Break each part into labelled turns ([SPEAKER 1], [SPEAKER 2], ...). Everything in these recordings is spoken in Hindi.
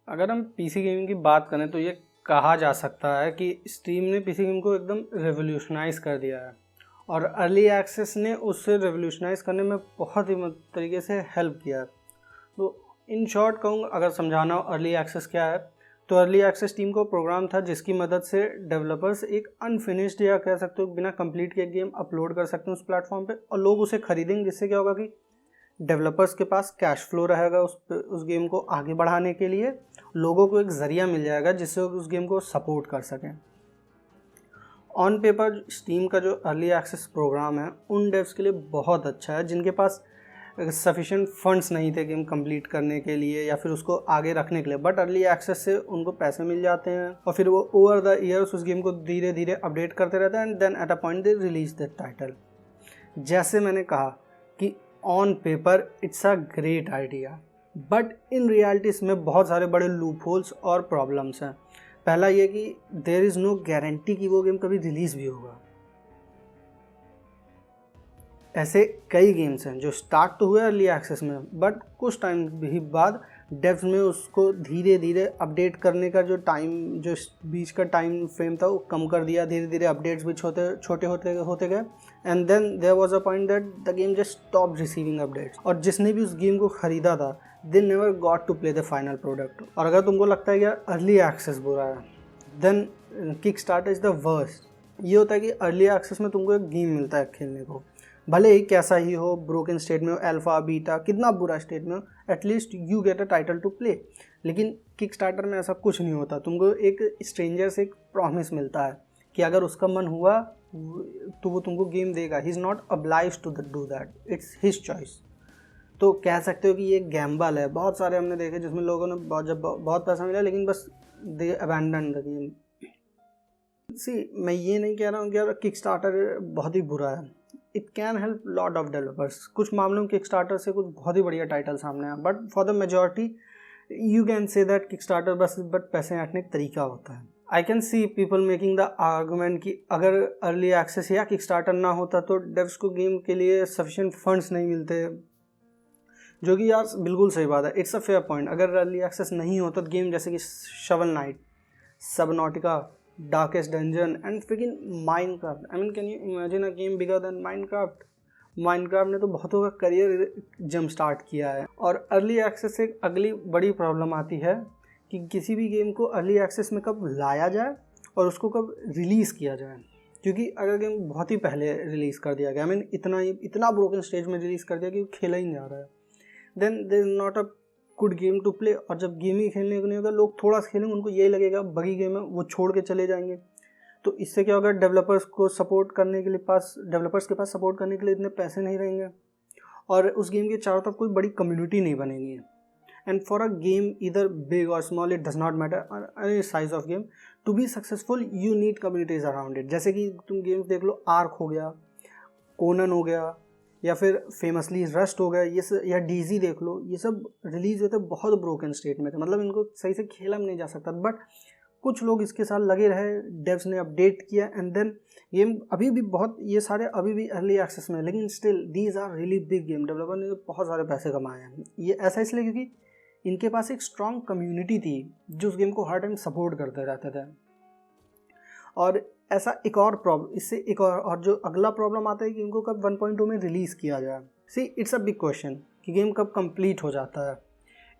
[SPEAKER 1] अगर हम पीसी गेमिंग की बात करें तो ये कहा जा सकता है कि स्टीम ने पीसी गेम को एकदम रेवोल्यूशनाइज कर दिया है और अर्ली एक्सेस ने उससे रेवोल्यूशनाइज करने में बहुत ही तरीके से हेल्प किया है। तो इन शॉर्ट कहूँ अगर समझाना हो अर्ली एक्सेस क्या है, तो अर्ली एक्सेस टीम को प्रोग्राम था जिसकी मदद से डेवलपर्स एक अनफिनिश्ड या कह सकते हो बिना कंप्लीट के गेम अपलोड कर सकते हैं उस प्लेटफॉर्म पे और लोग उसे खरीदेंगे, जिससे क्या होगा कि डेवलपर्स के पास कैश फ्लो रहेगा उस गेम को आगे बढ़ाने के लिए, लोगों को एक ज़रिया मिल जाएगा जिससे उस गेम को सपोर्ट कर सकें। ऑन पेपर स्टीम का जो अर्ली एक्सेस प्रोग्राम है उन डेव्स के लिए बहुत अच्छा है जिनके पास सफिशिएंट फंड्स नहीं थे गेम कंप्लीट करने के लिए या फिर उसको आगे रखने के लिए, बट अर्ली एक्सेस से उनको पैसे मिल जाते हैं और फिर वो ओवर द ईयर्स उस गेम को धीरे धीरे अपडेट करते रहते हैं and then at a point they release the title. जैसे मैंने कहा कि on paper it's a great idea, but in reality इसमें बहुत सारे बड़े लूप होल्स और प्रॉब्लम्स हैं। पहला ये कि देयर इज़ नो गारंटी कि वो गेम कभी रिलीज़ भी होगा। ऐसे कई गेम्स हैं जो स्टार्ट तो हुए अर्ली एक्सेस में, बट कुछ टाइम भी बाद डेव्स में उसको धीरे धीरे अपडेट करने का जो बीच का टाइम फ्रेम था वो कम कर दिया। धीरे धीरे अपडेट्स भी छोटे होते गए and then there was a point that the game just stop receiving updates और जिसने भी उस गेम को ख़रीदा था they never got to play the final product. और अगर तुमको लगता है कि अर्ली एक्सेस बुरा है, then Kickstarter is the worst. ये होता है कि अर्ली एक्सेस में तुमको एक गेम मिलता है खेलने को, भले ही कैसा ही हो, ब्रोकन स्टेट में हो, अल्फा बीटा कितना बुरा स्टेट में हो, at least you get a title to play. लेकिन किक स्टार्टर में ऐसा कुछ नहीं होता। तुमको एक स्ट्रेंजर से एक प्रॉमिस मिलता है कि अगर उसका मन हुआ तो वो तुमको गेम देगा। He is not obliged to do that, it's his choice. तो कह सकते हो कि ये गैम्बल है। बहुत सारे हमने देखे जिसमें लोगों ने बहुत पैसा मिला लेकिन बस दे अबैंडन द गेम। मैं ये नहीं कह रहा हूँ कि यार किक स्टार्टर बहुत ही बुरा है। It can help lot of developers. कुछ मामलों में किक स्टार्टर से कुछ बहुत ही बढ़िया टाइटल सामने आया, but for the majority you can say that kick starter but पैसे ऐंठने का तरीका होता है। I can see people making the argument कि अगर अर्ली एक्सेस या किक स्टार्टर ना होता तो डेव्स को गेम के लिए सफिशिएंट फंड्स नहीं मिलते, जो कि यार बिल्कुल सही बात है। It's a fair point. अगर अर्ली एक्सेस नहीं होता तो गेम जैसे कि shovel night, Subnautica, darkest dungeon and fricking Minecraft, I mean can you imagine a game bigger than Minecraft. Minecraft ने तो बहुतों का करियर जंप स्टार्ट किया है। और अर्ली एक्सेस से एक अगली बड़ी प्रॉब्लम आती है कि किसी भी गेम को अर्ली एक्सेस में कब लाया जाए और उसको कब रिलीज़ किया जाए। क्योंकि अगर गेम बहुत ही पहले रिलीज़ कर दिया गया, आई मीन इतना ब्रोकन स्टेज में रिलीज़ कर दिया कि खेला ही नहीं जा रहा है, then there is not a good game to play. और जब गेम ही खेलने को नहीं होगा, लोग थोड़ा सा खेलेंगे, उनको यही लगेगा बगी गेम है, वो छोड़ के चले जाएंगे। तो इससे क्या होगा, डेवलपर्स के पास सपोर्ट करने के लिए इतने पैसे नहीं रहेंगे और उस गेम के चारों तरफ कोई बड़ी कम्युनिटी नहीं बनेगी। एंड फॉर अ गेम इधर बिग और small, it does not matter any size of game, to be successful you need communities around it. जैसे कि तुम गेम्स देख लो, आर्क हो गया, कोनन हो गया, या फिर फेमसली रस्ट हो गया, या डीजी देख लो, ये सब रिलीज हुए थे बहुत ब्रोकन स्टेट में थे, मतलब इनको सही से खेला भी नहीं जा सकता। बट कुछ लोग इसके साथ लगे रहे, डेव्स ने अपडेट किया एंड देन गेम अभी भी ये सारे अभी भी अर्ली एक्सेस में, लेकिन still these are really big game. Developer ने बहुत सारे पैसे कमाए हैं। ये ऐसा इसलिए क्योंकि इनके पास एक स्ट्रॉन्ग कम्युनिटी थी जो उस गेम को हर टाइम सपोर्ट करते रहते थे। और ऐसा एक और प्रॉब्लम, इससे एक और जो अगला प्रॉब्लम आता है कि इनको कब 1.2 में रिलीज़ किया जाए। See it's a big question कि गेम कब कंप्लीट हो जाता है।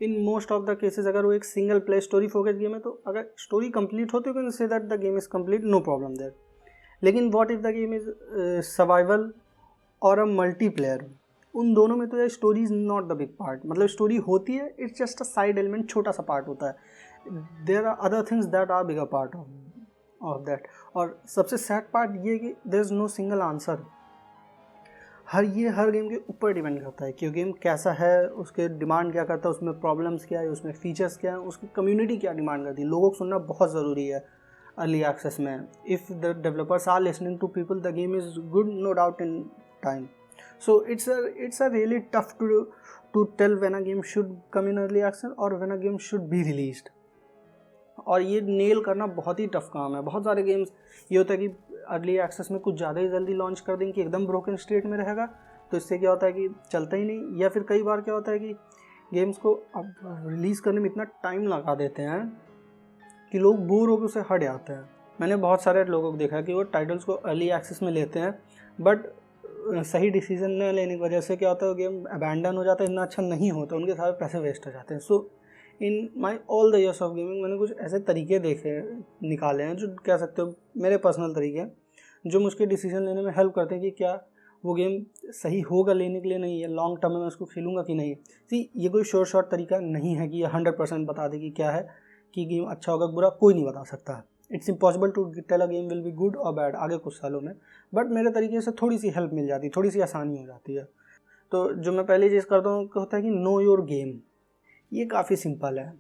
[SPEAKER 1] In most of the cases अगर वो एक single play story focus game है तो अगर स्टोरी कंप्लीट होती है can say that the game is complete, no problem there. लेकिन what if the game is survival और अ मल्टीप्लेयर, उन दोनों में तो यार story is not the big part. मतलब स्टोरी होती है, it's just a side element, छोटा सा पार्ट होता है। There are other things that are bigger part of that. और सबसे सैड पार्ट ये कि there is no single answer. हर गेम के ऊपर डिपेंड करता है कि गेम कैसा है, उसके डिमांड क्या करता है, उसमें प्रॉब्लम्स क्या है, उसमें फीचर्स क्या है, उसकी कम्युनिटी क्या डिमांड करती है। लोगों को सुनना बहुत ज़रूरी है अर्ली एक्सेस में। If the developers are listening to people, the game is good, no doubt in time. So it's a really tough to tell when a game should come in early access और when a game should be released. और ये नेल करना बहुत ही टफ काम है। बहुत सारे गेम्स ये होता है कि अर्ली एक्सेस में कुछ ज़्यादा ही जल्दी लॉन्च कर देंगे कि एकदम ब्रोकन स्टेट में रहेगा, तो इससे क्या होता है कि चलता ही नहीं। या फिर कई बार क्या होता है कि गेम्स को अब रिलीज़ करने में इतना टाइम लगा देते हैं कि लोग बोर होकर उसे हट जाते हैं। मैंने बहुत सारे लोगों को देखा है कि वो टाइटल्स को अर्ली एक्सेस में लेते हैं, बट सही डिसीजन न लेने की वजह से क्या होता है, गेम अबैंडन हो जाता है, इतना अच्छा नहीं होता, उनके सारे पैसे वेस्ट हो जाते हैं। So in my all the years of gaming मैंने कुछ ऐसे तरीके निकाले हैं, जो कह सकते हो मेरे पर्सनल तरीके हैं, जो मुझके डिसीजन लेने में हेल्प करते हैं कि क्या वो गेम सही होगा लेने के लिए, नहीं है लॉन्ग टर्म में मैं उसको खेलूँगा कि नहीं। ये कोई शॉर्ट तरीका नहीं है कि ये 100% बता दे कि क्या है, कि गेम अच्छा होगा बुरा कोई नहीं बता सकता। It's impossible to tell a game will be good और बैड आगे कुछ सालों में, बट मेरे तरीके से थोड़ी सी हेल्प मिल जाती है, थोड़ी सी आसानी हो जाती है। तो जो मैं पहली चीज़ करता हूँ होता है कि नो योर गेम। ये काफ़ी सिंपल है।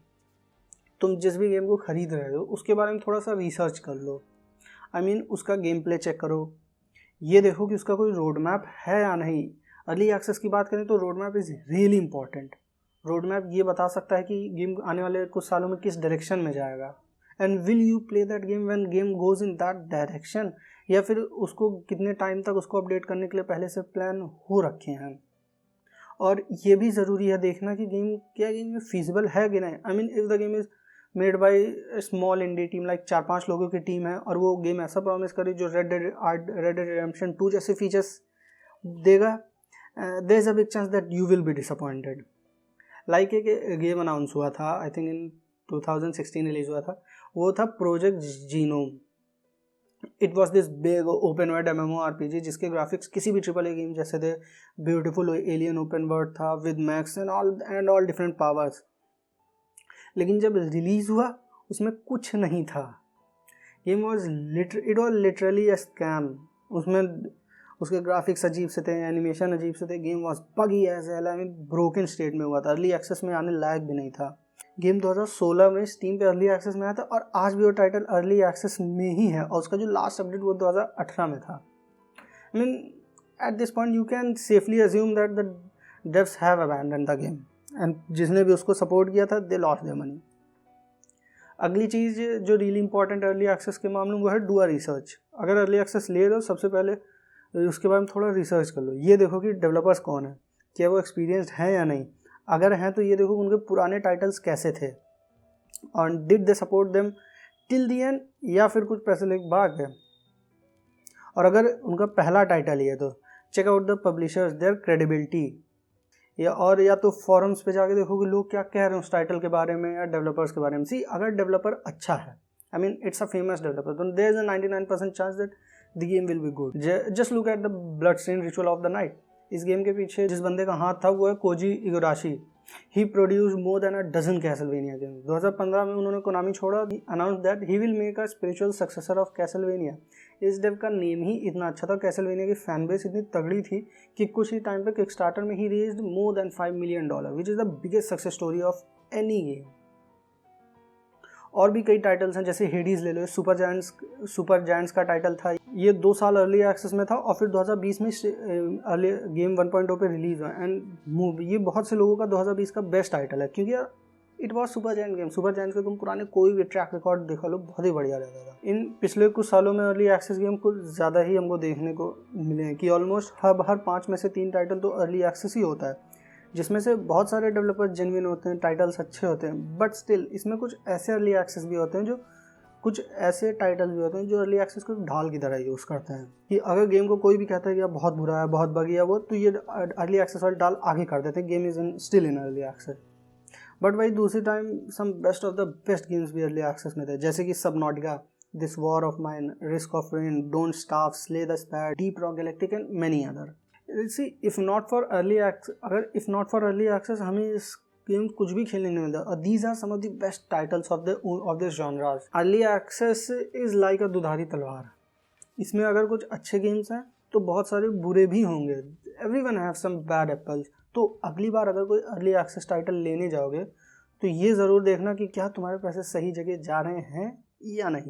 [SPEAKER 1] तुम जिस भी गेम को ख़रीद रहे हो उसके बारे में थोड़ा सा रिसर्च कर लो। उसका गेम प्ले चेक करो, ये देखो कि उसका कोई रोड मैप है या नहीं। अर्ली एक्सेस की बात करें तो road map is really important. Road map ये बता सकता है कि गेम आने वाले कुछ सालों में किस डायरेक्शन में जाएगा, and will you play that game when game goes in that direction, या फिर उसको कितने टाइम तक उसको अपडेट करने के लिए पहले से प्लान हो रखे हैं। और ये भी ज़रूरी है देखना कि गेम में फीजिबल है कि नहीं। If the game is made by small indie team, like 4-5 लोगों की टीम है, और वो गेम ऐसा प्रॉमिस करे जो रेड डेड रिडेम्पशन 2 जैसे फीचर्स देगा, there is a big chance that you will be disappointed. Like एक गेम अनाउंस हुआ था, आई थिंक इन 2016 रिलीज़ हुआ था, वो था project genome. It was this big open world MMORPG जिसके ग्राफिक्स किसी भी AAA गेम जैसे थे। ब्यूटीफुल एलियन ओपन वर्ल्ड था with max and all different powers. लेकिन जब रिलीज़ हुआ उसमें कुछ नहीं था। Game it was literally a scam. उसमें उसके ग्राफिक्स अजीब से थे, एनिमेशन अजीब से थे, गेम वॉज बगी एज हेल, ब्रोकन स्टेट में हुआ था, अर्ली एक्सेस में आने लायक भी नहीं था। गेम 2016 में स्टीम पे अर्ली एक्सेस में आया था, और आज भी वो टाइटल अर्ली एक्सेस में ही है, और उसका जो लास्ट अपडेट वो 2018 में था। At this point you can safely assume that the डेव्स have abandon the game, and जिसने भी उसको सपोर्ट किया था दे लॉस्ट देयर मनी। अगली चीज़ जो रियली इंपॉर्टेंट अर्ली एक्सेस के मामले में वो है डू अ रिसर्च। अगर अर्ली एक्सेस ले लो सबसे पहले उसके बारे में थोड़ा रिसर्च कर लो। ये देखो कि डेवलपर्स कौन है, क्या वो एक्सपीरियंस्ड हैं या नहीं। अगर हैं तो ये देखो उनके पुराने टाइटल्स कैसे थे, और did they support them till the end, या फिर कुछ पैसे लेके भाग गए। और अगर उनका पहला टाइटल ही है तो check out the publishers, their credibility, या तो फॉरम्स पे जाके देखो कि लोग क्या कह रहे हैं उस टाइटल के बारे में या डेवलपर्स के बारे में। सी अगर डेवलपर अच्छा है, इट्स अ फेमस डेवलपर, तो there is a 99% chance that the game will be good. Just look at the bloodstain ritual of the night. इस गेम के पीछे जिस बंदे का हाथ था वो है koji Igarashi। He produce more than a dozen Castlevania game. 2015 में उन्होंने कोनामी छोड़ा, announce that he will make a spiritual successor of Castlevania. इस डेव का नेम ही इतना अच्छा था, कैसलवेनिया की फैन बेस इतनी तगड़ी थी कि कुछ ही टाइम पे किकस्टार्टर में ही raised more than $5 million, which is the biggest success story of any game. और भी कई टाइटल्स हैं, जैसे हेडीज ले लो, सुपर जायंट्स का टाइटल था, ये 2 साल अर्ली एक्सेस में था, और फिर 2020 में अर्ली गेम 1.0 पे रिलीज हुआ। एंड ये बहुत से लोगों का 2020 का बेस्ट टाइटल है, क्योंकि यार it was super giant game. Super giants के तुम पुराने कोई भी ट्रैक रिकॉर्ड देखा लो, बहुत ही बढ़िया रहता था। इन पिछले कुछ सालों में अर्ली एक्सेस गेम कुछ ज़्यादा ही हमको देखने को मिले हैं, कि ऑलमोस्ट हर 5 में से 3 टाइटल तो अर्ली एक्सेस ही होता है, जिसमें से बहुत सारे डेवलपर्स जेन्युइन होते हैं, टाइटल्स अच्छे होते हैं, बट स्टिल इसमें कुछ ऐसे अर्ली एक्सेस भी होते हैं कुछ ऐसे टाइटल्स भी होते हैं जो अर्ली एक्सेस को ढाल की तरह यूज़ करते हैं, कि अगर गेम को कोई भी कहता है कि बहुत बुरा है, बहुत बगी है वो, तो ये अर्ली एक्सेस वाले डाल आगे कर देते हैं, game is still in early access. But भाई दूसरी time some best of the best games भी अर्ली एक्सेस में थे, जैसे कि Subnautica, This War of Mine, Risk of Rain, Don't Starve, Slay the Spire, Deep Rock Galactic and many other. See if not for early access हमें इस गेम कुछ भी खेलने नहीं मिलता, और these are some of the best titles of this genres. Early access is like a दुधारी तलवार। इसमें अगर कुछ अच्छे गेम्स हैं तो बहुत सारे बुरे भी होंगे, everyone have some bad apples. तो अगली बार अगर कोई अर्ली एक्सेस टाइटल लेने जाओगे तो ये ज़रूर देखना कि क्या तुम्हारे पैसे सही जगह जा रहे हैं या नहीं।